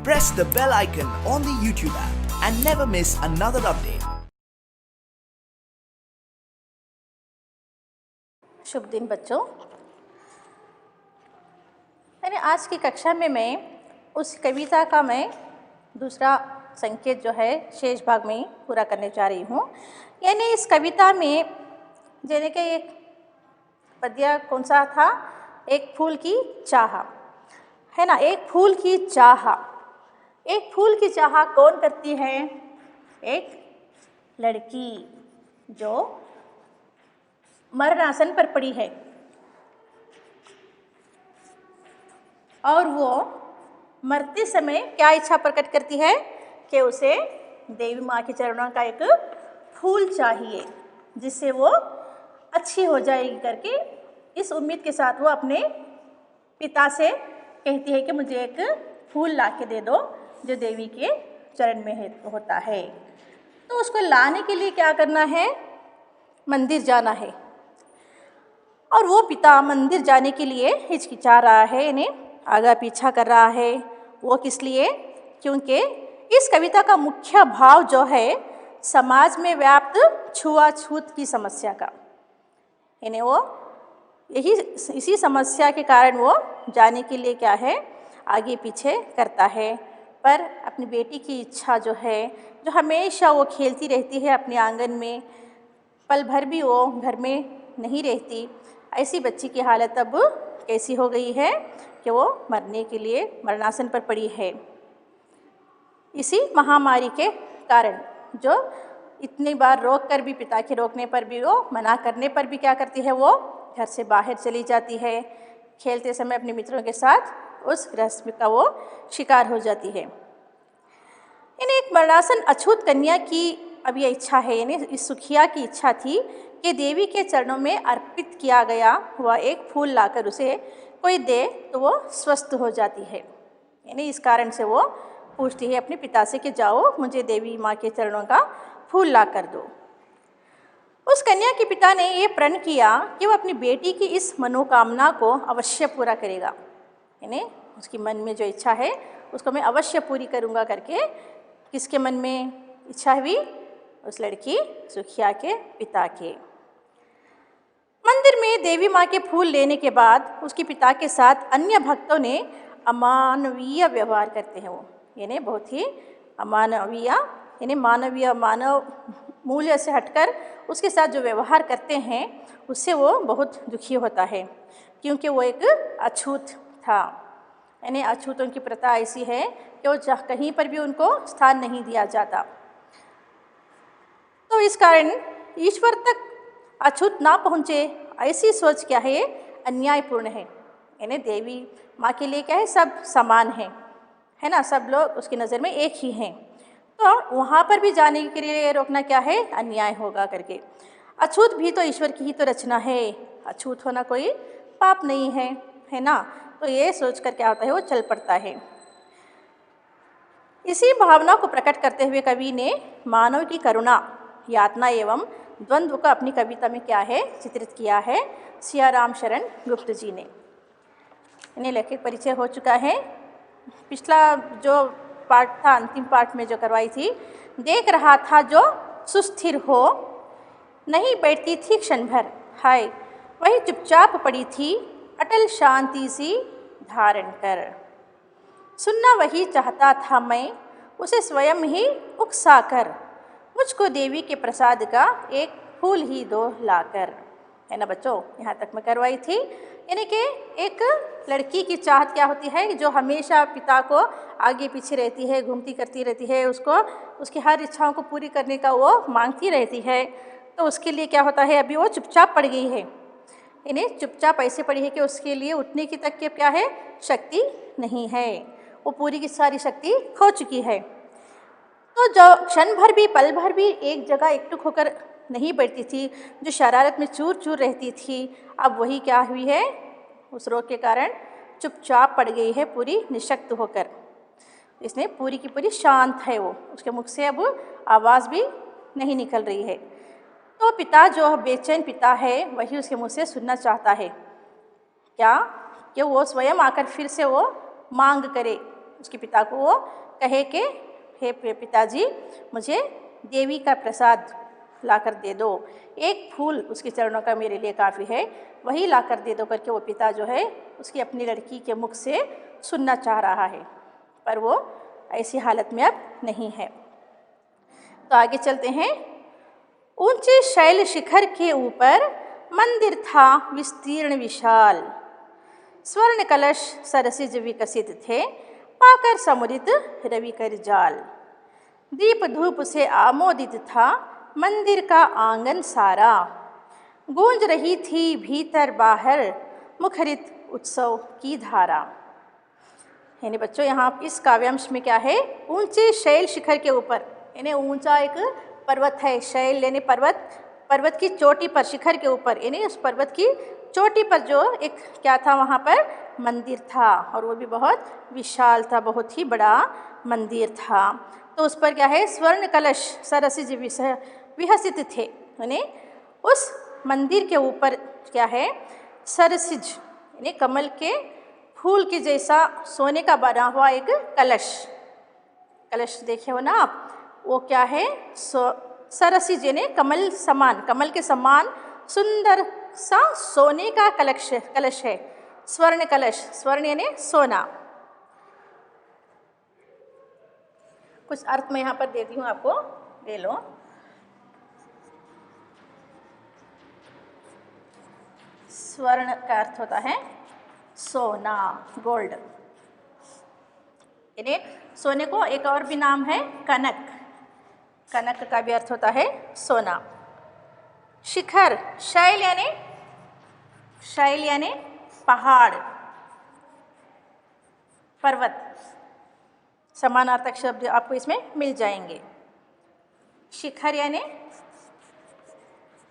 press the bell icon on the YouTube app and never miss another update. शुभ दिन बच्चों। मैंने आज की कक्षा में मैं उस कविता का दूसरा संकेत जो है शेष भाग में पूरा करने जा रही हूँ। यानी इस कविता में जैसे कि एक पद्य कौन सा था, एक फूल की चाह, है ना। एक फूल की चाह, एक फूल की चाह कौन करती है? एक लड़की जो मरणासन पर पड़ी है और वो मरते समय क्या इच्छा प्रकट करती है कि उसे देवी माँ के चरणों का एक फूल चाहिए जिससे वो अच्छी हो जाएगी करके इस उम्मीद के साथ वो अपने पिता से कहती है कि मुझे एक फूल ला के दे दो जो देवी के चरण में होता है। तो उसको लाने के लिए क्या करना है? मंदिर जाना है। और वो पिता मंदिर जाने के लिए हिचकिचा रहा है, इन्हें आगा पीछा कर रहा है। वो किस लिए? क्योंकि इस कविता का मुख्य भाव जो है समाज में व्याप्त छुआछूत की समस्या का, इन्हें वो इसी समस्या के कारण वो जाने के लिए क्या है, आगे पीछे करता है। पर अपनी बेटी की इच्छा जो है, जो हमेशा वो खेलती रहती है अपने आंगन में, पल भर भी वो घर में नहीं रहती, ऐसी बच्ची की हालत अब कैसी हो गई है कि वो मरने के लिए मरणासन पर पड़ी है। इसी महामारी के कारण जो इतनी बार रोक कर भी, पिता के रोकने पर भी, वो मना करने पर भी क्या करती है, वो घर से बाहर चली जाती है। खेलते समय अपने मित्रों के साथ उस रस्म का वो शिकार हो जाती है। यानी एक मरणासन अछूत कन्या की अब ये इच्छा है, यानी इस सुखिया की इच्छा थी कि देवी के चरणों में अर्पित किया गया हुआ एक फूल लाकर उसे कोई दे तो वो स्वस्थ हो जाती है। यानी इस कारण से वो पूछती है अपने पिता से कि जाओ मुझे देवी माँ के चरणों का फूल ला कर दो। उस कन्या के पिता ने ये प्रण किया कि वो अपनी बेटी की इस मनोकामना को अवश्य पूरा करेगा। यानी उसकी मन में जो इच्छा है उसको मैं अवश्य पूरी करूँगा करके किसके मन में इच्छा हुई? उस लड़की सुखिया के पिता के। मंदिर में देवी माँ के फूल लेने के बाद उसके पिता के साथ अन्य भक्तों ने अमानवीय व्यवहार करते हैं। वो यानी बहुत ही अमानवीय, यानी मानवीय, मानव मूल्य से हटकर उसके साथ जो व्यवहार करते हैं उससे वो बहुत दुखी होता है, क्योंकि वो एक अछूत था। यानी अछूतों की प्रथा ऐसी है कि वो कहीं पर भी उनको स्थान नहीं दिया जाता। तो इस कारण ईश्वर तक अछूत ना पहुँचे ऐसी सोच क्या है, अन्यायपूर्ण है। यानी देवी माँ के लिए क्या है, सब समान है ना, सब लोग उसकी नज़र में एक ही हैं। तो वहाँ पर भी जाने के लिए रोकना क्या है, अन्याय होगा करके। अछूत भी तो ईश्वर की ही तो रचना है, अछूत होना कोई पाप नहीं है ना। तो ये सोचकर क्या होता है, वो चल पड़ता है। इसी भावना को प्रकट करते हुए कवि ने मानव की करुणा, यातना एवं द्वंद्व को अपनी कविता में क्या है, चित्रित किया है। सियाराम शरण गुप्त जी ने, इन्हें लेखक परिचय हो चुका है। पिछला जो पाठ था, अंतिम पाठ में जो करवाई थी, देख रहा था जो सुस्थिर हो, नहीं बैठती थी क्षण भर, हाय वही चुपचाप पड़ी थी अटल शांति सी धारण कर। सुनना वही चाहता था मैं, उसे स्वयं ही उकसा कर, मुझको देवी के प्रसाद का एक फूल ही दो लाकर। है ना बच्चों, यहाँ तक मैं करवाई थी। यानी कि एक लड़की की चाहत क्या होती है, जो हमेशा पिता को आगे पीछे रहती है, घूमती करती रहती है, उसको उसकी हर इच्छाओं को पूरी करने का वो मांगती रहती है। तो उसके लिए क्या होता है, अभी वो चुपचाप पड़ गई है। इन्हें चुपचाप ऐसे पड़ी है कि उसके लिए उठने की तक के क्या है, शक्ति नहीं है, वो पूरी की सारी शक्ति खो चुकी है। तो जो क्षण भर भी, पल भर भी एक जगह एकटुक होकर नहीं बैठती थी, जो शरारत में चूर चूर रहती थी, अब वही क्या हुई है, उस रोग के कारण चुपचाप पड़ गई है, पूरी निशक्त होकर। इसने पूरी की पूरी शांत है, वो उसके मुख से अब आवाज़ भी नहीं निकल रही है। तो पिता जो बेचैन पिता है वही उसके मुँह से सुनना चाहता है क्या, कि वो स्वयं आकर फिर से वो मांग करे, उसके पिता को वो कहे कि हे पिताजी, मुझे देवी का प्रसाद लाकर दे दो, एक फूल उसके चरणों का मेरे लिए काफ़ी है, वही लाकर दे दो करके वो पिता जो है उसकी अपनी लड़की के मुख से सुनना चाह रहा है, पर वो ऐसी हालत में अब नहीं है। तो आगे चलते हैं। ऊंचे शैल शिखर के ऊपर मंदिर था विस्तीर्ण विशाल, स्वर्ण कलश सरसिज विकसित थे, पाकर समुदित रवि कर जाल। दीप धूप से आमोदित था मंदिर का आंगन सारा, गूंज रही थी भीतर बाहर मुखरित उत्सव की धारा। यानी बच्चों यहाँ इस काव्यांश में क्या है, ऊंचे शैल शिखर के ऊपर, यानी ऊंचा एक पर्वत है, शैल यानी पर्वत की चोटी पर, शिखर के ऊपर यानी उस पर्वत की चोटी पर जो एक क्या था, वहाँ पर मंदिर था, और वो भी बहुत विशाल था, बहुत ही बड़ा मंदिर था। तो उस पर क्या है, स्वर्ण कलश सरसिज विहसित थे, यानी उस मंदिर के ऊपर क्या है, सरसिज यानी कमल के फूल के जैसा सोने का बना हुआ एक कलश देखे हो ना आप, वो क्या है, सरसिज यानी कमल समान, कमल के समान सुंदर सा सोने का कलश है, स्वर्ण कलश, स्वर्ण यानी सोना। कुछ अर्थ मैं यहाँ पर देती हूँ आपको, ले लो। स्वर्ण का अर्थ होता है सोना, गोल्ड, यानी सोने को एक और भी नाम है कनक, कनक का भी अर्थ होता है सोना। शिखर, शैल यानी पहाड़, पर्वत, समानार्थक शब्द आपको इसमें मिल जाएंगे। शिखर यानी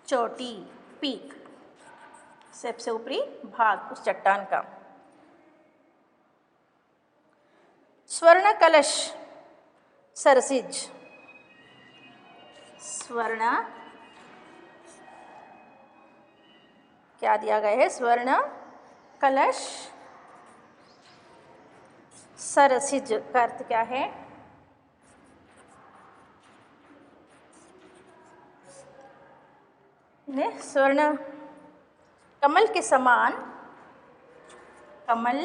चोटी, पीक, सबसे ऊपरी भाग उस चट्टान का। स्वर्ण कलश सरसिज, स्वर्ण क्या दिया गया है, स्वर्ण कलश सरसिज का अर्थ क्या है, स्वर्ण कमल के समान, कमल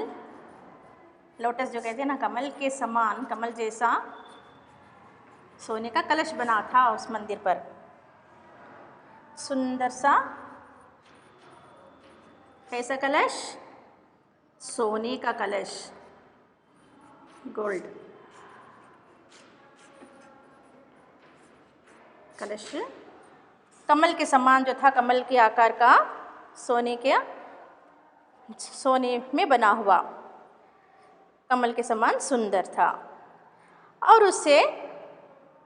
लोटस जो कहते हैं ना, कमल के समान, कमल जैसा सोने का कलश बना था उस मंदिर पर, सुंदर सा कैसा कलश, सोने का कलश, गोल्ड कलश, कमल के समान जो था, कमल के आकार का, सोने में बना हुआ, कमल के समान सुंदर था, और उससे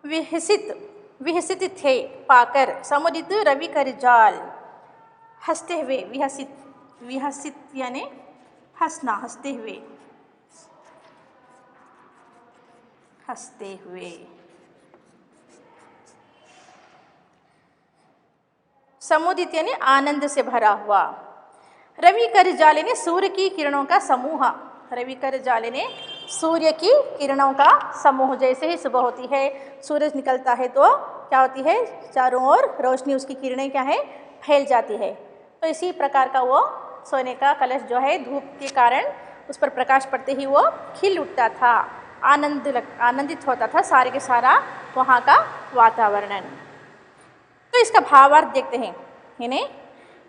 विहसित थे पाकर समुदित रवि कर जाल, हंसते हुए, विहसित यानी हंसना, हंसते हुए, समुदित यानी आनंद से भरा हुआ, रवि कर जाल यानी सूर्य की किरणों का समूह, रवि कर जाल यानी सूर्य की किरणों का समूह। जैसे ही सुबह होती है, सूरज निकलता है तो क्या होती है, चारों ओर रोशनी, उसकी किरणें क्या है, फैल जाती है। तो इसी प्रकार का वो सोने का कलश जो है, धूप के कारण उस पर प्रकाश पड़ते ही वो खिल उठता था, आनंदित होता था सारे के सारा वहाँ का वातावरण। तो इसका भावार्थ देखते हैं, यानी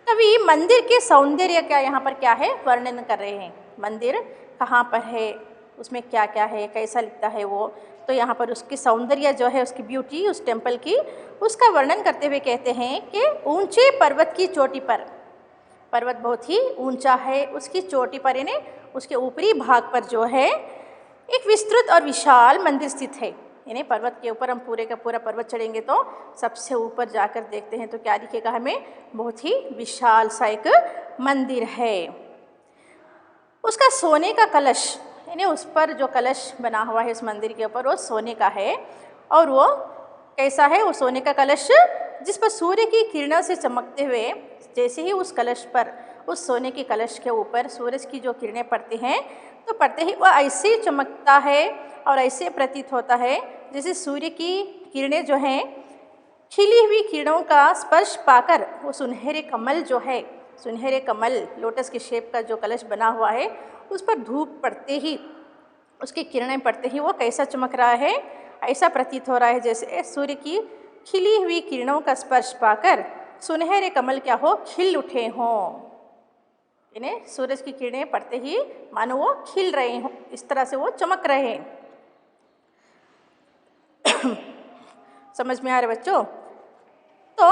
कवि मंदिर के सौंदर्य का यहाँ पर क्या है, वर्णन कर रहे हैं। मंदिर कहाँ पर है, उसमें क्या क्या है, कैसा लिखता है वो, तो यहाँ पर उसकी सौंदर्य जो है, उसकी ब्यूटी, उस टेम्पल की, उसका वर्णन करते हुए कहते हैं कि ऊंचे पर्वत की चोटी पर, पर्वत बहुत ही ऊंचा है, उसकी चोटी पर यानी उसके ऊपरी भाग पर जो है एक विस्तृत और विशाल मंदिर स्थित है। यानी पर्वत के ऊपर हम पूरे का पूरा पर्वत चढ़ेंगे तो सबसे ऊपर जाकर देखते हैं तो क्या दिखेगा हमें, बहुत ही विशाल सा एक मंदिर है। उसका सोने का कलश, यानी उस पर जो कलश बना हुआ है उस मंदिर के ऊपर, वो सोने का है। और वो कैसा है, वो सोने का कलश जिस पर सूर्य की किरणों से चमकते हुए, जैसे ही उस कलश पर, उस सोने के कलश के ऊपर सूरज की जो किरणें पड़ती हैं तो पढ़ते ही वह ऐसे चमकता है और ऐसे प्रतीत होता है जैसे सूर्य की किरणें जो हैं, खिली हुई किरणों का स्पर्श पाकर वो सुनहरे कमल जो है, सुनहरे कमल लोटस के शेप का जो कलश बना हुआ है, उस पर धूप पड़ते ही, उसकी किरणें पड़ते ही वो कैसा चमक रहा है, ऐसा प्रतीत हो रहा है जैसे सूर्य की खिली हुई किरणों का स्पर्श पाकर सुनहरे कमल क्या हो, खिल उठे हों। इन्हें सूरज की किरणें पड़ते ही मानो वो खिल रहे हों, इस तरह से वो चमक रहे हैं। समझ में आ रहा बच्चों? तो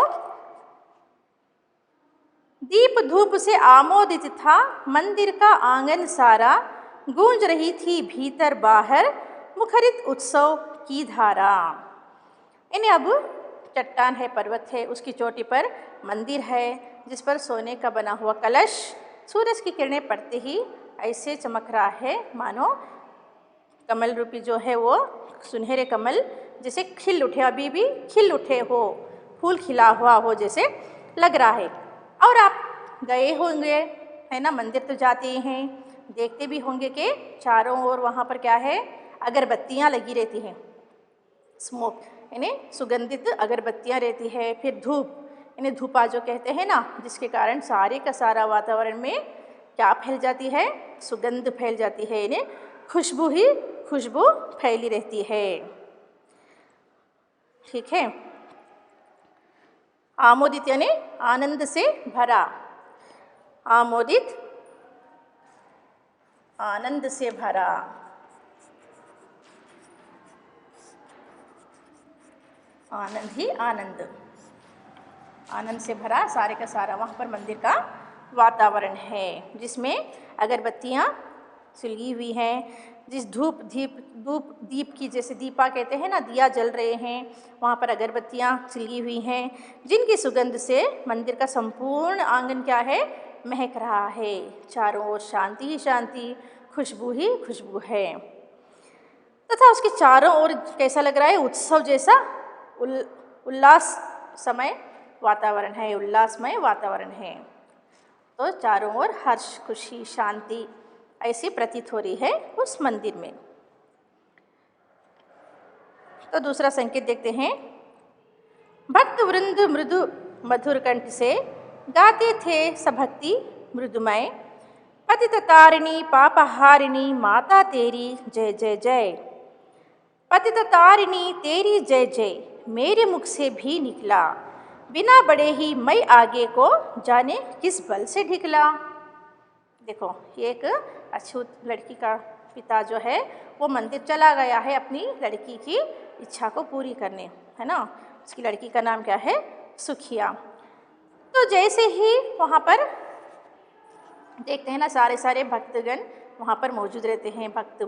दीप धूप से आमोदित था मंदिर का आंगन सारा, गूंज रही थी भीतर बाहर मुखरित उत्सव की धारा। इन्हें अब चट्टान है, पर्वत है, उसकी चोटी पर मंदिर है जिस पर सोने का बना हुआ कलश सूरज की किरणें पड़ते ही ऐसे चमक रहा है मानो कमल रूपी जो है वो सुनहरे कमल जैसे खिल उठे, अभी भी खिल उठे हो, फूल खिला हुआ हो जैसे लग रहा है। और आप गए होंगे है ना, मंदिर तो जाते ही हैं, देखते भी होंगे कि चारों ओर वहाँ पर क्या है, अगरबत्तियाँ लगी रहती हैं, स्मोक यानी सुगंधित अगरबत्तियाँ रहती है। फिर धूप, इन्हें धूपा जो कहते हैं ना, जिसके कारण सारे का सारा वातावरण में क्या फैल जाती है, सुगंध फैल जाती है, इन्हें खुशबू ही खुशबू फैली रहती है। ठीक है। आमोदित यानी आनंद से भरा, आमोदित आनंद से भरा। आनंद ही आनंद, आनंद से भरा सारे का सारा वहाँ पर मंदिर का वातावरण है, जिसमें अगरबत्तियाँ सुलगी हुई हैं, जिस दीप की, जैसे दीपा कहते हैं ना, दिया जल रहे हैं, वहाँ पर अगरबत्तियाँ सुलगी हुई हैं, जिनकी सुगंध से मंदिर का संपूर्ण आंगन क्या है, महक रहा है। चारों ओर शांति ही शांति, खुशबू ही खुशबू है तथा उसके चारों ओर कैसा लग रहा है, उत्सव जैसा उल्लास समय वातावरण है, उल्लासमय वातावरण है। तो चारों ओर हर्ष, खुशी, शांति ऐसी प्रतीत हो रही है उस मंदिर में। तो दूसरा संकेत देखते हैं। भक्त वृंद मृदु मधुर कंठ से गाते थे सभक्ति मृदुमय, पतित तारिणी पापहारिणी माता तेरी जय जय जय। पतित तारिणी तेरी जय जय मेरे मुख से भी निकला, बिना बड़े ही मैं आगे को जाने किस बल से ढिकला। देखो, ये एक अछूत लड़की का पिता जो है वो मंदिर चला गया है अपनी लड़की की इच्छा को पूरी करने, है ना। उसकी लड़की का नाम क्या है, सुखिया। तो जैसे ही वहाँ पर देखते हैं ना, सारे भक्तगण वहाँ पर मौजूद रहते हैं, भक्त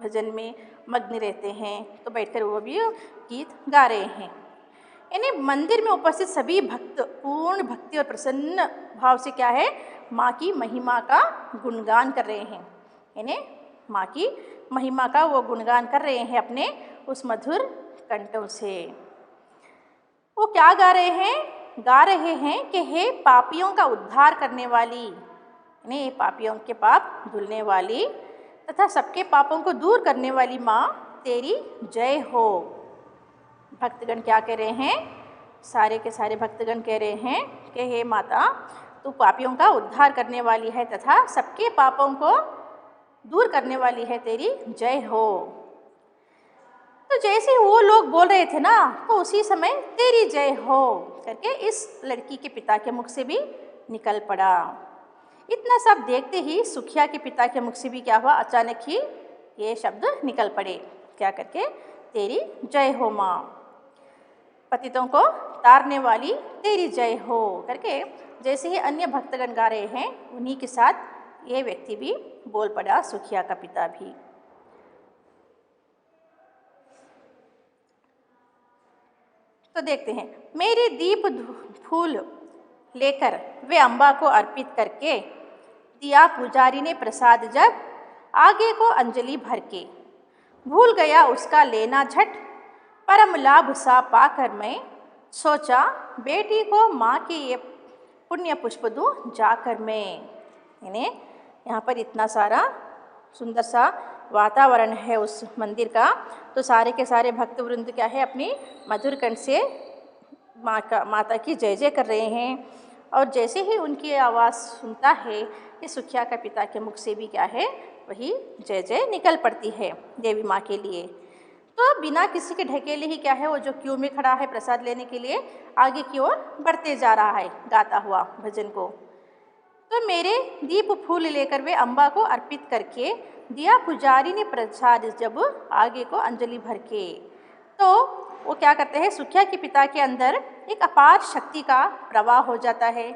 भजन में मग्न रहते हैं, तो बैठकर वो भी गीत गा रहे हैं। यानी मंदिर में उपस्थित सभी भक्त पूर्ण भक्ति और प्रसन्न भाव से क्या है, माँ की महिमा का गुणगान कर रहे हैं। यानी माँ की महिमा का वो गुणगान कर रहे हैं अपने उस मधुर कंठों से। वो क्या गा रहे हैं? गा रहे हैं कि हे पापियों का उद्धार करने वाली, यानी पापियों के पाप धुलने वाली तथा सबके पापों को दूर करने वाली माँ तेरी जय हो। भक्तगण क्या कह रहे हैं? सारे के सारे भक्तगण कह रहे हैं कि हे माता, तू पापियों का उद्धार करने वाली है तथा सबके पापों को दूर करने वाली है, तेरी जय हो। तो जैसे वो लोग बोल रहे थे ना, तो उसी समय तेरी जय हो करके इस लड़की के पिता के मुख से भी निकल पड़ा। इतना सब देखते ही सुखिया के पिता के मुख से भी क्या हुआ, अचानक ही ये शब्द निकल पड़े, क्या करके, तेरी जय हो माँ, पतितों को तारने वाली तेरी जय हो करके। जैसे ही अन्य भक्तगण गा रहे हैं, उन्हीं के साथ ये व्यक्ति भी बोल पड़ा, सुखिया का पिता भी। तो देखते हैं, मेरे दीप फूल लेकर वे अम्बा को अर्पित करके, दिया पुजारी ने प्रसाद जब आगे को अंजलि भर के, भूल गया उसका लेना झट, परम लाभ सा पाकर मैं सोचा, बेटी को माँ के ये पुण्य पुष्प दूँ जाकर मैं। यानी यहाँ पर इतना सारा सुंदर सा वातावरण है उस मंदिर का। तो सारे के सारे भक्त वृंद क्या है, अपनी मधुर कंठ से माता की जय जय कर रहे हैं। और जैसे ही उनकी आवाज़ सुनता है कि सुखिया का पिता के मुख से भी क्या है, वही जय जय निकल पड़ती है देवी माँ के लिए। तो बिना किसी के ढकेले ही क्या है, वो जो क्यू में खड़ा है प्रसाद लेने के लिए, आगे की ओर बढ़ते जा रहा है गाता हुआ भजन को। तो मेरे दीप फूल लेकर वे अम्बा को अर्पित करके दिया पुजारी ने प्रसाद जब आगे को अंजलि भर के। तो वो क्या करते हैं, सुखिया के पिता के अंदर एक अपार शक्ति का प्रवाह हो जाता है।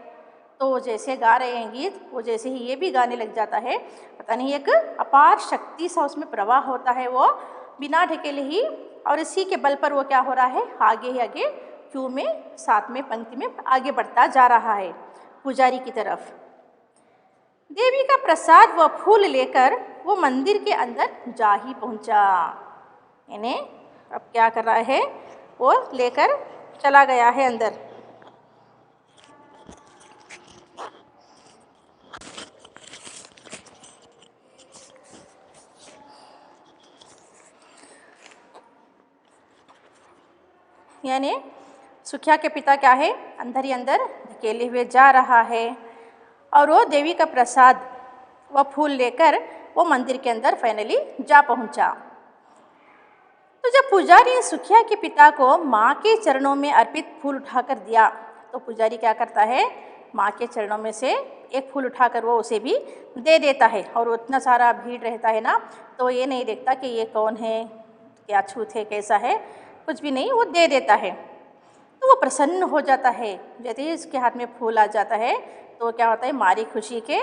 तो वो जैसे गा रहे हैं गीत, वो जैसे ही ये भी गाने लग जाता है, पता नहीं एक अपार शक्ति सा उसमें प्रवाह होता है, वो बिना ढकेले ही। और इसी के बल पर वो क्या हो रहा है, आगे ही आगे क्यू में साथ में पंक्ति में आगे बढ़ता जा रहा है पुजारी की तरफ। देवी का प्रसाद व फूल लेकर वो मंदिर के अंदर जा ही पहुंचा। इन्हें अब क्या कर रहा है, वो लेकर चला गया है अंदर। यानी सुखिया के पिता क्या है, अंदर ही अंदर धकेले हुए जा रहा है। और वो देवी का प्रसाद व फूल लेकर वो मंदिर के अंदर फाइनली जा पहुंचा। तो जब पुजारी ने सुखिया के पिता को माँ के चरणों में अर्पित फूल उठाकर दिया, तो पुजारी क्या करता है, माँ के चरणों में से एक फूल उठाकर वो उसे भी दे देता है। और उतना सारा भीड़ रहता है ना, तो ये नहीं देखता कि ये कौन है, क्या छूत है, कैसा है, कुछ भी नहीं, वो दे देता है। तो वो प्रसन्न हो जाता है। जैसे ही उसके हाथ में फूल आ जाता है, तो क्या होता है, मारी खुशी के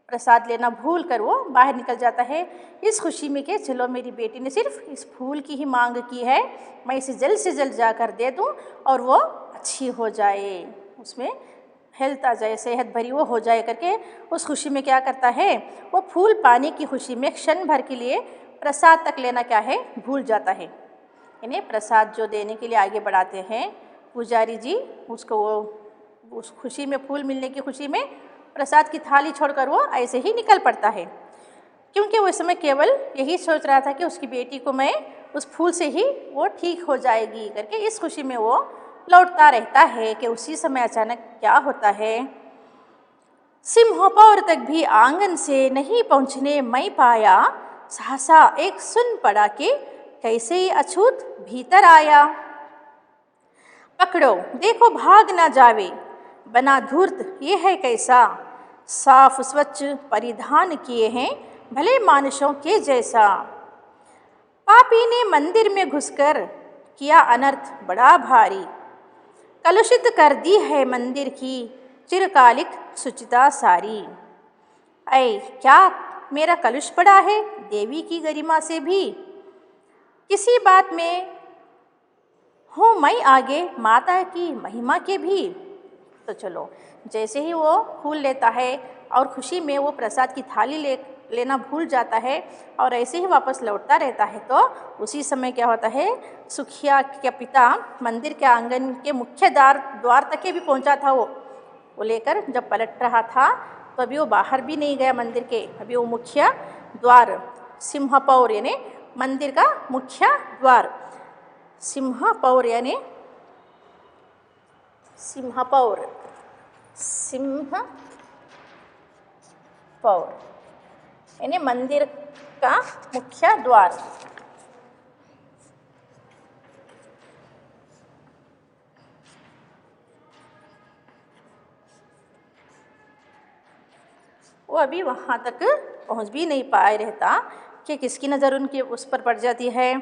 प्रसाद लेना भूल कर वो बाहर निकल जाता है, इस खुशी में कि चलो मेरी बेटी ने सिर्फ इस फूल की ही मांग की है, मैं इसे जल्द से जल्द जाकर दे दूं और वो अच्छी हो जाए, उसमें हेल्थ आ जाए, सेहत भरी वो हो जाए करके उस खुशी में क्या करता है, वो फूल पाने की खुशी में क्षण भर के लिए प्रसाद तक लेना क्या है, भूल जाता है। इन्हें प्रसाद जो देने के लिए आगे बढ़ाते हैं पुजारी जी, उसको वो उस खुशी में, फूल मिलने की खुशी में प्रसाद की थाली छोड़कर वो ऐसे ही निकल पड़ता है, क्योंकि वो इस समय केवल यही सोच रहा था कि उसकी बेटी को मैं उस फूल से ही वो ठीक हो जाएगी करके, इस खुशी में वो लौटता रहता है। कि उसी समय अचानक क्या होता है, सिंहपौर तक भी आंगन से नहीं पहुँचने मैं पाया, सहसा एक सुन पड़ा कि कैसे ही अछूत भीतर आया। पकड़ो देखो भाग ना जावे, बना धूर्त ये है कैसा, साफ स्वच्छ परिधान किए हैं भले मानुषों के जैसा। पापी ने मंदिर में घुसकर किया अनर्थ बड़ा भारी, कलुषित कर दी है मंदिर की चिरकालिक शुचिता सारी। ऐ क्या मेरा कलुष पड़ा है देवी की गरिमा से भी, किसी बात में हूँ मैं आगे माता की महिमा के भी। तो चलो, जैसे ही वो फूल लेता है और खुशी में वो प्रसाद की थाली लेना भूल जाता है और ऐसे ही वापस लौटता रहता है, तो उसी समय क्या होता है, सुखिया के पिता मंदिर के आंगन के मुख्य द्वार तक भी पहुंचा था। वो लेकर जब पलट रहा था तो अभी वो बाहर भी नहीं गया मंदिर के, अभी वो मुख्य द्वार सिंहपौर यानी मंदिर का मुख्य द्वार, सिंहपौर यानी सिंहपौर यानी मंदिर का मुख्य द्वार। वो अभी वहाँ तक पहुँच भी नहीं पाए रहता कि किसकी नज़र उनकी उस पर पड़ जाती है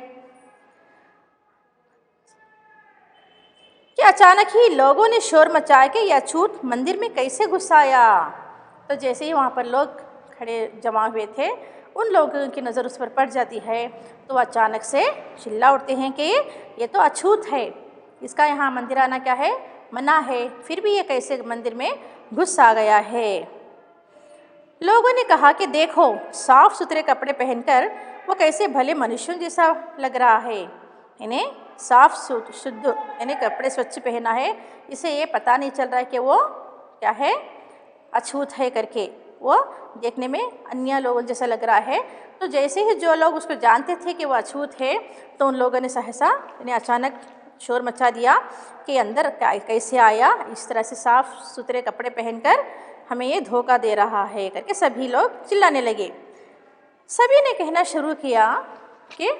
कि अचानक ही लोगों ने शोर मचाया कि यह अछूत मंदिर में कैसे घुस आया। तो जैसे ही वहाँ पर लोग खड़े जमा हुए थे, उन लोगों की नज़र उस पर पड़ जाती है, तो अचानक से चिल्ला उठते हैं कि ये तो अछूत है, इसका यहाँ मंदिर आना क्या है, मना है, फिर भी ये कैसे मंदिर में घुस आ गया है। लोगों ने कहा कि देखो साफ सुथरे कपड़े पहनकर वो कैसे भले मनुष्यों जैसा लग रहा है, इन्हें साफ शुद्ध यानी कपड़े स्वच्छ पहना है, इसे ये पता नहीं चल रहा है कि वो क्या है, अछूत है करके। वो देखने में अन्य लोगों जैसा लग रहा है। तो जैसे ही जो लोग उसको जानते थे कि वो अछूत है, तो उन लोगों ने सहसा इन्हें अचानक शोर मचा दिया कि अंदर कैसे आया, इस तरह से साफ सुथरे कपड़े पहनकर हमें ये धोखा दे रहा है करके सभी लोग चिल्लाने लगे। सभी ने कहना शुरू किया कि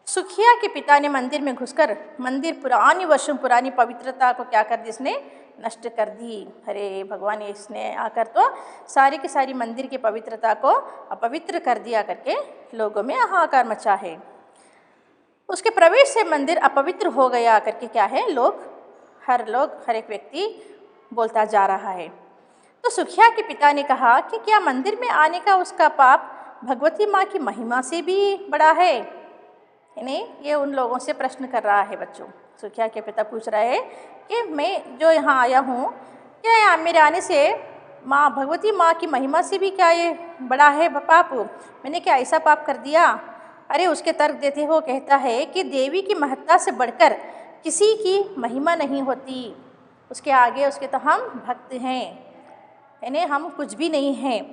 सुखिया के पिता ने मंदिर में घुसकर मंदिर पुरानी वर्षों पुरानी पवित्रता को क्या कर दी, इसने नष्ट कर दी। अरे भगवान, इसने आकर तो सारी की सारी मंदिर की पवित्रता को अपवित्र कर दिया करके लोगों में हाहाकार मचा है। उसके प्रवेश से मंदिर अपवित्र हो गया करके क्या है, हर एक व्यक्ति बोलता जा रहा है। तो सुखिया के पिता ने कहा कि क्या मंदिर में आने का उसका पाप भगवती माँ की महिमा से भी बड़ा है? नहीं, ये उन लोगों से प्रश्न कर रहा है बच्चों। सुखिया के पिता पूछ रहे हैं कि मैं जो यहाँ आया हूँ, क्या यहाँ मेरे आने से भगवती माँ की महिमा से भी क्या ये बड़ा है पाप? मैंने क्या ऐसा पाप कर दिया? अरे उसके तर्क देते हो कहता है कि देवी की महत्ता से बढ़कर किसी की महिमा नहीं होती, उसके आगे उसके तो हम भक्त हैं, यानी हम कुछ भी नहीं हैं।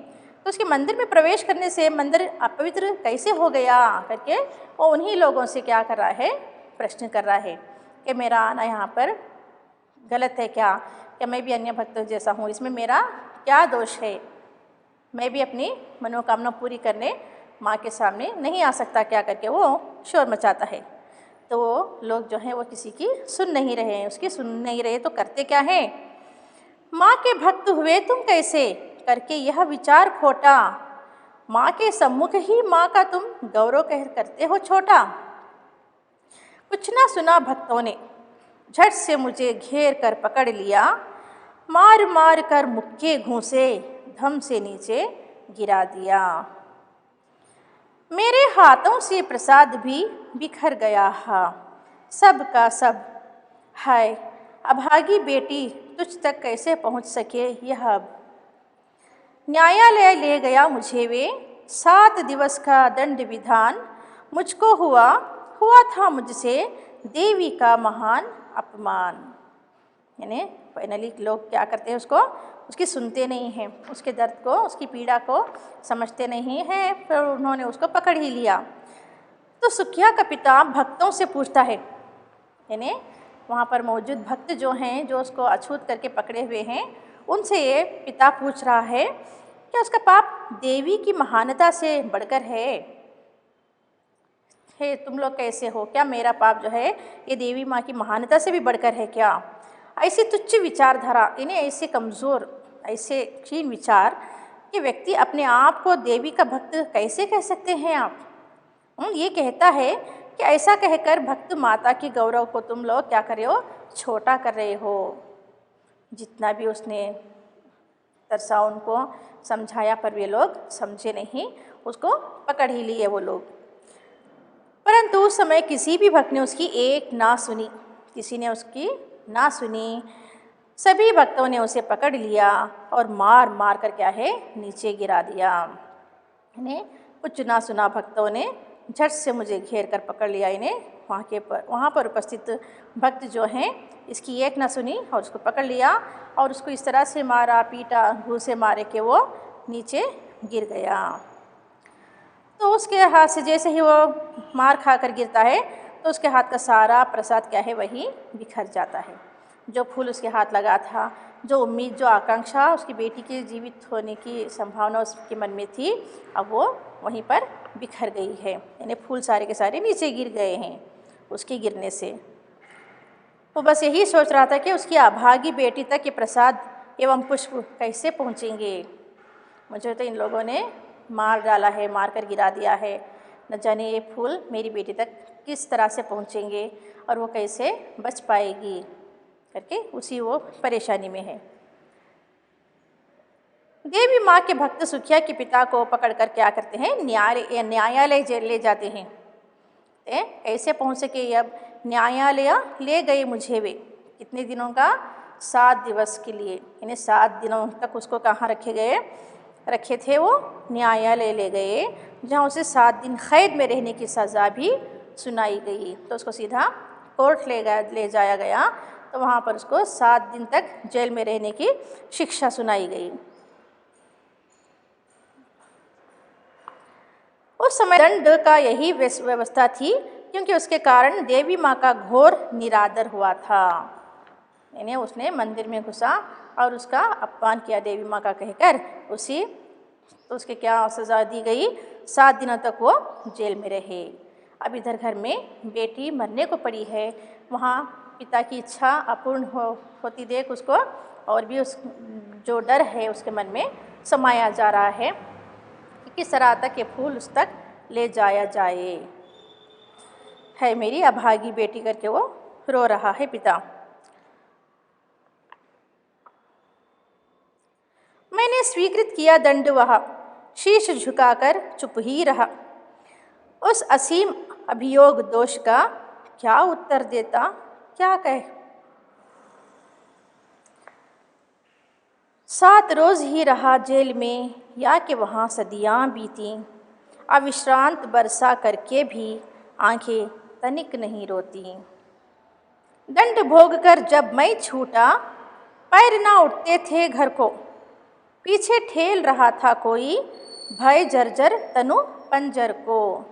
तो उसके मंदिर में प्रवेश करने से मंदिर अपवित्र कैसे हो गया करके वो उन्हीं लोगों से क्या कर रहा है, प्रश्न कर रहा है कि मेरा आना यहाँ पर गलत है क्या मैं भी अन्य भक्तों जैसा हूँ, इसमें मेरा क्या दोष है? मैं भी अपनी मनोकामना पूरी करने माँ के सामने नहीं आ सकता क्या करके वो शोर मचाता है। तो लोग जो हैं वो किसी की सुन नहीं रहे हैं, उसकी सुन नहीं रहे, तो करते क्या हैं? माँ के भक्त हुए तुम कैसे करके यह विचार खोटा, माँ के सम्मुख ही माँ का तुम गौरव करते हो छोटा। कुछ ना सुना भक्तों ने झट से मुझे घेर कर पकड़ लिया, मार मार कर मुक्के घूंसे धम से नीचे गिरा दिया। मेरे हाथों से प्रसाद भी बिखर गया सब का सब, हाय अभागी बेटी तुझ तक कैसे पहुँच सके यह अब। न्यायालय ले गया मुझे वे 7 दिवस का दंड विधान, मुझको हुआ था मुझसे देवी का महान अपमान। यानी फाइनली लोग क्या करते हैं, उसकी सुनते नहीं हैं, उसके दर्द को, उसकी पीड़ा को समझते नहीं हैं, फिर उन्होंने उसको पकड़ ही लिया। तो सुखिया का पिता भक्तों से पूछता है, यानी वहाँ पर मौजूद भक्त जो हैं, जो उसको अछूत करके पकड़े हुए हैं, उनसे ये पिता पूछ रहा है कि उसका पाप देवी की महानता से बढ़कर है? तुम लोग कैसे हो? क्या मेरा पाप जो है ये देवी माँ की महानता से भी बढ़कर है क्या? ऐसी तुच्छ विचारधारा, इन्हें ऐसे कमज़ोर, ऐसे क्षीण विचार कि व्यक्ति अपने आप को देवी का भक्त कैसे कह सकते हैं आप? ये कहता है कि ऐसा कहकर भक्त माता की गौरव को तुम लोग क्या कर रहे हो, छोटा कर रहे हो। जितना भी उसने तरसा उनको समझाया, पर वे लोग समझे नहीं, उसको पकड़ ही लिए वो लोग। परंतु उस समय किसी भी भक्त ने उसकी एक ना सुनी, किसी ने उसकी ना सुनी। सभी भक्तों ने उसे पकड़ लिया और मार मार कर क्या है, नीचे गिरा दिया। इन्हें कुछ ना सुना भक्तों ने झट से मुझे घेर कर पकड़ लिया। इन्हें वहाँ पर उपस्थित भक्त जो हैं इसकी एक ना सुनी और उसको पकड़ लिया और उसको इस तरह से मारा, पीटा, घूंसे मारे कि वो नीचे गिर गया। तो उसके हाथ से जैसे ही वो मार खाकर गिरता है तो उसके हाथ का सारा प्रसाद क्या है, वही बिखर जाता है। जो फूल उसके हाथ लगा था, जो उम्मीद, जो आकांक्षा उसकी बेटी के जीवित होने की संभावना उसके मन में थी, अब वो वहीं पर बिखर गई है। यानी फूल सारे के सारे नीचे गिर गए हैं उसके गिरने से। वो बस यही सोच रहा था कि उसकी अभागी बेटी तक ये प्रसाद एवं पुष्प कैसे पहुँचेंगे। मुझे तो इन लोगों ने मार डाला है, मार कर गिरा दिया है, न जाने ये फूल मेरी बेटी तक किस तरह से पहुँचेंगे और वो कैसे बच पाएगी करके उसी वो परेशानी में है। देवी माँ के भक्त सुखिया के पिता को पकड़कर क्या करते हैं, न्यायालय ले जाते हैं। ऐसे पहुँच सके, अब न्यायालय ले गए मुझे वे कितने दिनों का, 7 दिवस के लिए। यानी 7 दिनों तक उसको कहाँ रखे थे, वो न्यायालय ले गए, जहाँ उसे 7 दिन कैद में रहने की सज़ा भी सुनाई गई। तो उसको सीधा कोर्ट ले जाया गया तो वहाँ पर उसको 7 दिन तक जेल में रहने की शिक्षा सुनाई गई। उस समय दंड का यही व्यवस्था थी, क्योंकि उसके कारण देवी माँ का घोर निरादर हुआ था। यानी उसने मंदिर में घुसा और उसका अपमान किया देवी माँ का कहकर, तो उसके क्या सज़ा दी गई, 7 दिनों तक वो जेल में रहे। अब इधर घर में बेटी मरने को पड़ी है, वहाँ पिता की इच्छा अपूर्ण होती देख उसको और भी उस जो डर है उसके मन में समाया जा रहा है कि किस तरह तक ये फूल उस तक ले जाया जाए। है मेरी अभागी बेटी करके वो रो रहा है पिता। मैंने स्वीकृत किया दंड, वह शीश झुकाकर चुप ही रहा। उस असीम अभियोग दोष का क्या उत्तर देता, क्या कहे। 7 रोज ही रहा जेल में, या कि वहाँ सदियाँ बीती। अविश्रांत बरसा करके भी आंखें तनिक नहीं रोती। दंड भोग कर जब मैं छूटा, पैर ना उठते थे घर को। पीछे ठेल रहा था कोई, भय जर्जर तनु पंजर को।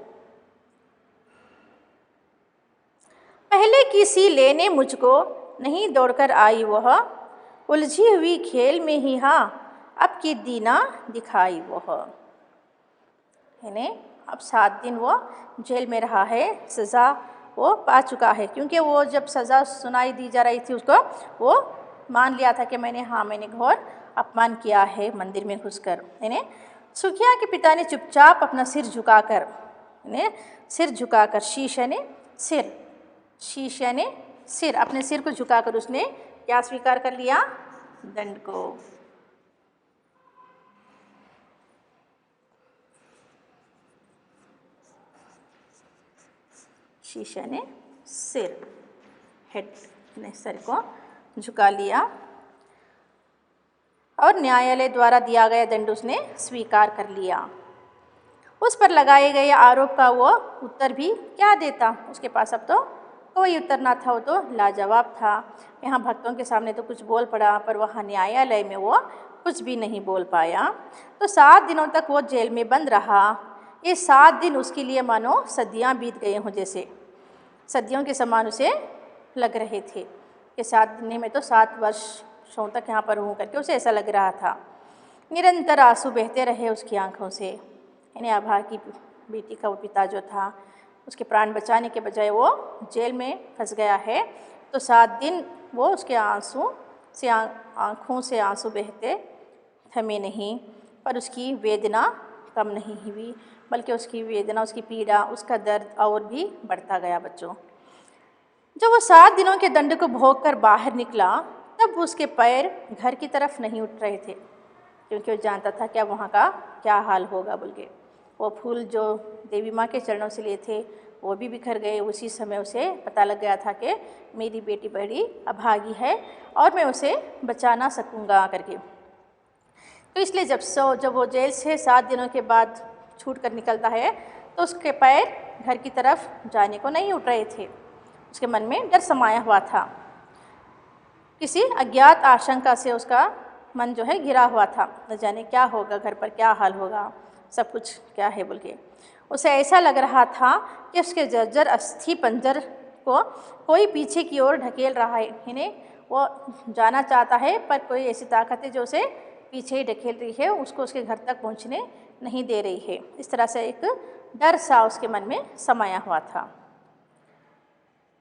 पहले किसी लेने मुझको नहीं दौड़कर आई वह, उलझी हुई खेल में ही हाँ अब की दीना दिखाई वह। यानी अब 7 दिन वो जेल में रहा है, सज़ा वो पा चुका है, क्योंकि वो जब सज़ा सुनाई दी जा रही थी उसको, वो मान लिया था कि मैंने घोर अपमान किया है मंदिर में घुसकर। यानी सुखिया के पिता ने चुपचाप अपना सिर झुकाकर, शीश यानी सिर, अपने सिर को झुकाकर उसने क्या स्वीकार कर लिया, दंड को। शीश यानी सिर, हेड ने सर को झुका लिया और न्यायालय द्वारा दिया गया दंड उसने स्वीकार कर लिया। उस पर लगाए गए आरोप का वो उत्तर भी क्या देता, उसके पास अब तो कोई उत्तर ना था, वो तो लाजवाब था। यहाँ भक्तों के सामने तो कुछ बोल पड़ा, पर वहाँ न्यायालय में वो कुछ भी नहीं बोल पाया। तो 7 दिनों तक वो जेल में बंद रहा। ये 7 दिन उसके लिए मानो सदियाँ बीत गए हों, जैसे सदियों के समान उसे लग रहे थे कि 7 दिन में तो 7 वर्षों तक यहाँ पर हूँ करके उसे ऐसा लग रहा था। निरंतर आंसू बहते रहे उसकी आंखों से। यानी आभा की बेटी का वो पिता जो था, उसके प्राण बचाने के बजाय वो जेल में फंस गया है। तो 7 दिन वो उसके आँखों से आंसू बहते थमे नहीं, पर उसकी वेदना कम नहीं हुई, बल्कि उसकी वेदना, उसकी पीड़ा, उसका दर्द और भी बढ़ता गया। बच्चों, जब वो 7 दिनों के दंड को भोग कर बाहर निकला, तब उसके पैर घर की तरफ नहीं उठ रहे थे, क्योंकि वो जानता था क्या वहाँ का क्या हाल होगा बोल के। वो फूल जो देवी माँ के चरणों से लिए थे वो भी बिखर गए। उसी समय उसे पता लग गया था कि मेरी बेटी बड़ी अभागी है और मैं उसे बचा ना सकूँगा करके। तो इसलिए जब वो जेल से 7 दिनों के बाद छूट कर निकलता है, तो उसके पैर घर की तरफ जाने को नहीं उठ रहे थे। उसके मन में डर समाया हुआ था, किसी अज्ञात आशंका से उसका मन जो है घिरा हुआ था। न जाने क्या होगा, घर पर क्या हाल होगा, सब कुछ क्या है बोल के उसे ऐसा लग रहा था कि उसके जर्जर अस्थि पंजर को कोई पीछे की ओर ढकेल रहा है। इन्हें वो जाना चाहता है, पर कोई ऐसी ताकत है जो उसे पीछे ही ढकेल रही है, उसको उसके घर तक पहुंचने नहीं दे रही है। इस तरह से एक डर सा उसके मन में समाया हुआ था।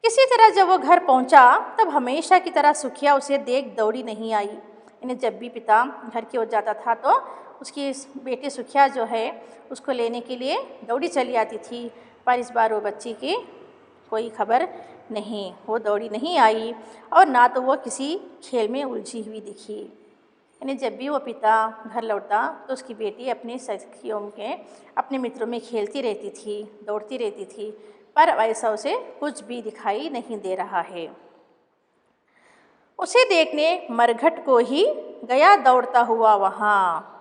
किसी तरह जब वो घर पहुंचा, तब हमेशा की तरह सुखिया उसे देख दौड़ी नहीं आई। इन्हें जब भी पिता घर की ओर जाता था तो उसकी बेटी सुखिया जो है उसको लेने के लिए दौड़ी चली आती थी, पर इस बार वो बच्ची की कोई खबर नहीं, वो दौड़ी नहीं आई और ना तो वो किसी खेल में उलझी हुई दिखी। यानी जब भी वो पिता घर लौटता तो उसकी बेटी अपनी सखियों के, अपने मित्रों में खेलती रहती थी, दौड़ती रहती थी, पर ऐसा उसे कुछ भी दिखाई नहीं दे रहा है। उसे देखने मरघट को ही गया दौड़ता हुआ वहाँ।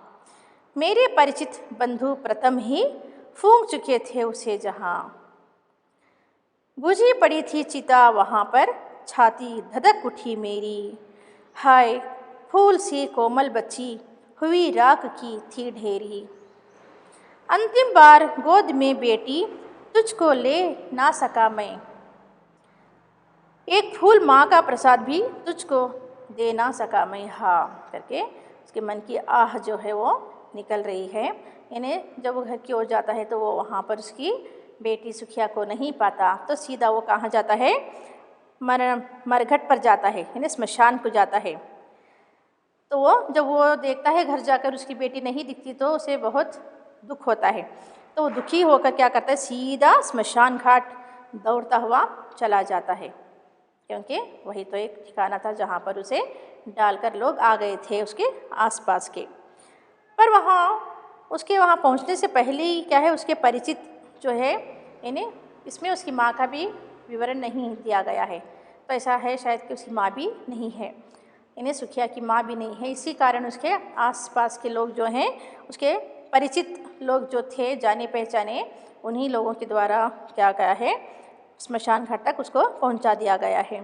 मेरे परिचित बंधु प्रथम ही फूंक चुके थे उसे जहाँ। बुझी पड़ी थी चिता वहाँ पर छाती धधक उठी मेरी। हाय फूल सी कोमल बच्ची हुई राख की थी ढेरी। अंतिम बार गोद में बेटी तुझको ले ना सका मैं। एक फूल माँ का प्रसाद भी तुझको दे ना सका मैं। हाँ करके उसके मन की आह जो है वो निकल रही है। इन्हें जब वो घर की ओर जाता है तो वो वहाँ पर उसकी बेटी सुखिया को नहीं पाता, तो सीधा वो कहाँ जाता है, मरघट पर जाता है, यानी स्मशान को जाता है। तो वो जब वो देखता है घर जाकर उसकी बेटी नहीं दिखती तो उसे बहुत दुख होता है। तो वो दुखी होकर क्या करता है, सीधा स्मशान घाट दौड़ता हुआ चला जाता है, क्योंकि वही तो एक ठिकाना था जहाँ पर उसे डालकर लोग आ गए थे उसके आसपास के। पर उसके वहाँ पहुँचने से पहले ही क्या है, उसके परिचित जो है इन्हें इसमें उसकी माँ का भी विवरण नहीं दिया गया है। तो ऐसा है शायद कि उसकी माँ भी नहीं है, इन्हें सुखिया की माँ भी नहीं है। इसी कारण उसके आसपास के लोग जो हैं, उसके परिचित लोग जो थे, जाने पहचाने, उन्हीं लोगों के द्वारा क्या गया है, स्मशान घाट तक उसको पहुंचा दिया गया है।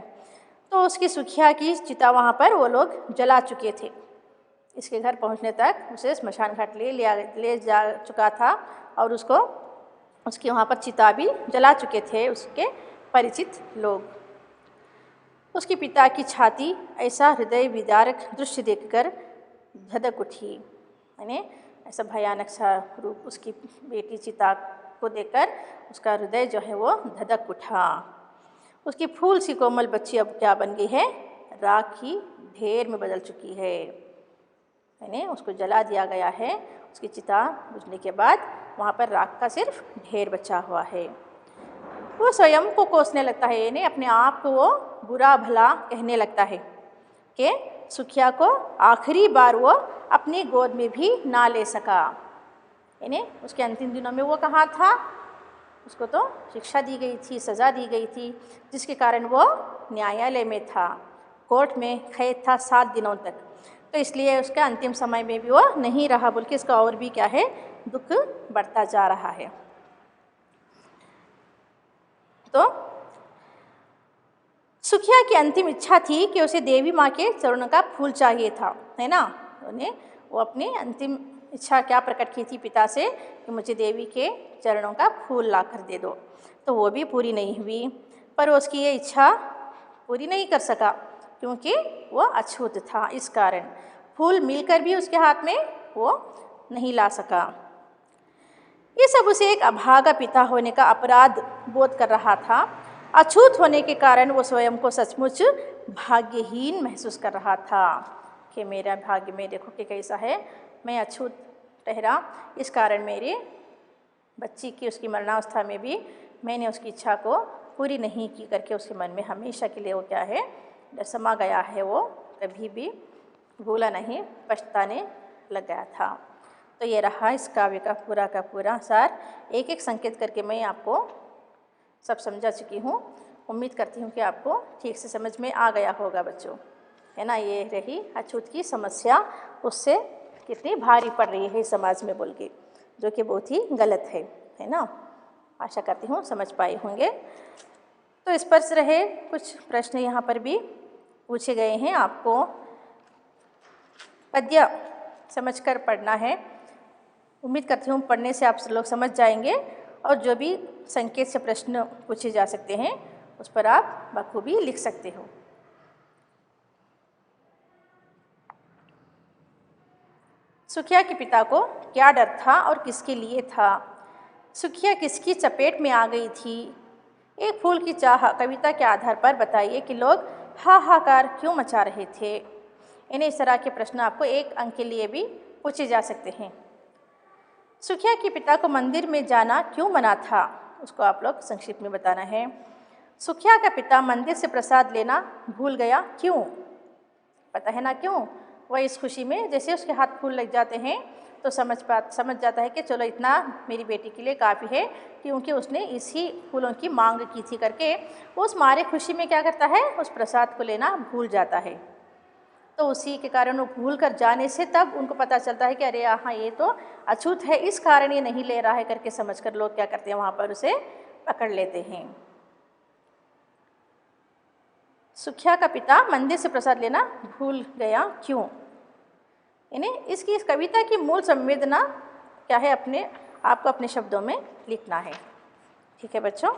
तो उसकी सुखिया की चिता वहाँ पर वो लोग जला चुके थे। इसके घर पहुँचने तक उसे स्मशान घाट ले जा चुका था और उसको उसके वहाँ पर चिता भी जला चुके थे उसके परिचित लोग। उसके पिता की छाती ऐसा हृदय विदारक दृश्य देखकर धधक उठी, यानी ऐसा भयानक सा रूप उसकी बेटी चिता को देखकर उसका हृदय जो है वो धधक उठा। उसकी फूल सी कोमल बच्ची अब क्या बन गई है, राख की ढेर में बदल चुकी है, यानी उसको जला दिया गया है। उसकी चिता बुझने के बाद वहाँ पर राख का सिर्फ ढेर बचा हुआ है। वो स्वयं को कोसने लगता है, यानी अपने आप को वो बुरा भला कहने लगता है कि सुखिया को आखिरी बार वो अपनी गोद में भी ना ले सका। यानी उसके अंतिम दिनों में वो कहाँ था, उसको तो शिक्षा दी गई थी, सज़ा दी गई थी, जिसके कारण वो न्यायालय में था, कोर्ट में कैद था 7 दिनों तक। तो इसलिए उसका अंतिम समय में भी वो नहीं रहा, बल्कि इसका और भी क्या है, दुख बढ़ता जा रहा है। तो सुखिया की अंतिम इच्छा थी कि उसे देवी माँ के चरणों का फूल चाहिए था, है ना। उन्हें वो अपनी अंतिम इच्छा क्या प्रकट की थी पिता से कि मुझे देवी के चरणों का फूल ला कर दे दो। तो वो भी पूरी नहीं हुई, पर उसकी ये इच्छा पूरी नहीं कर सका क्योंकि वो अछूत था। इस कारण फूल मिलकर भी उसके हाथ में वो नहीं ला सका। ये सब उसे एक अभागा पिता होने का अपराध बोध कर रहा था। अछूत होने के कारण वो स्वयं को सचमुच भाग्यहीन महसूस कर रहा था कि मेरा भाग्य में देखो कि कैसा है, मैं अछूत ठहरा। इस कारण मेरी बच्ची की उसकी मरणावस्था में भी मैंने उसकी इच्छा को पूरी नहीं की करके उसके मन में हमेशा के लिए वो क्या है, डर समा गया है। वो कभी भी भूला नहीं, पछताने लग गया था। तो ये रहा इस काव्य का पूरा सार। एक एक संकेत करके मैं आपको सब समझा चुकी हूँ। उम्मीद करती हूँ कि आपको ठीक से समझ में आ गया होगा बच्चों, है ना। ये रही अछूत की समस्या, उससे कितनी भारी पड़ रही है समाज में बोल के, जो कि बहुत ही गलत है ना। आशा करती हूँ समझ पाए होंगे। तो इस पर रहे कुछ प्रश्न यहाँ पर भी पूछे गए हैं। आपको पद्य समझकर पढ़ना है। उम्मीद करती हूँ पढ़ने से आप लोग समझ जाएंगे और जो भी संकेत से प्रश्न पूछे जा सकते हैं उस पर आप बखूबी लिख सकते हो। सुखिया के पिता को क्या डर था और किसके लिए था? सुखिया किसकी चपेट में आ गई थी? एक फूल की चाह कविता के आधार पर बताइए कि लोग हाहाकार क्यों मचा रहे थे। इन्हें इस तरह के प्रश्न आपको 1 अंक के लिए भी पूछे जा सकते हैं। सुखिया के पिता को मंदिर में जाना क्यों मना था, उसको आप लोग संक्षिप्त में बताना है। सुखिया का पिता मंदिर से प्रसाद लेना भूल गया क्यों? पता है ना क्यों? वह इस खुशी में जैसे उसके हाथ फूल लग जाते हैं तो समझ जाता है कि चलो इतना मेरी बेटी के लिए काफ़ी है, क्योंकि उसने इसी फूलों की मांग की थी करके उस मारे खुशी में क्या करता है, उस प्रसाद को लेना भूल जाता है। तो उसी के कारण वो भूल कर जाने से तब उनको पता चलता है कि अरे हाँ ये तो अछूत है, इस कारण ये नहीं ले रहा है करके समझकर लोग क्या करते हैं, वहाँ पर उसे पकड़ लेते हैं। सुखिया का पिता मंदिर से प्रसाद लेना भूल गया क्यों? इन्हें इस कविता की मूल संवेदना क्या है, आपको अपने शब्दों में लिखना है। ठीक है बच्चों।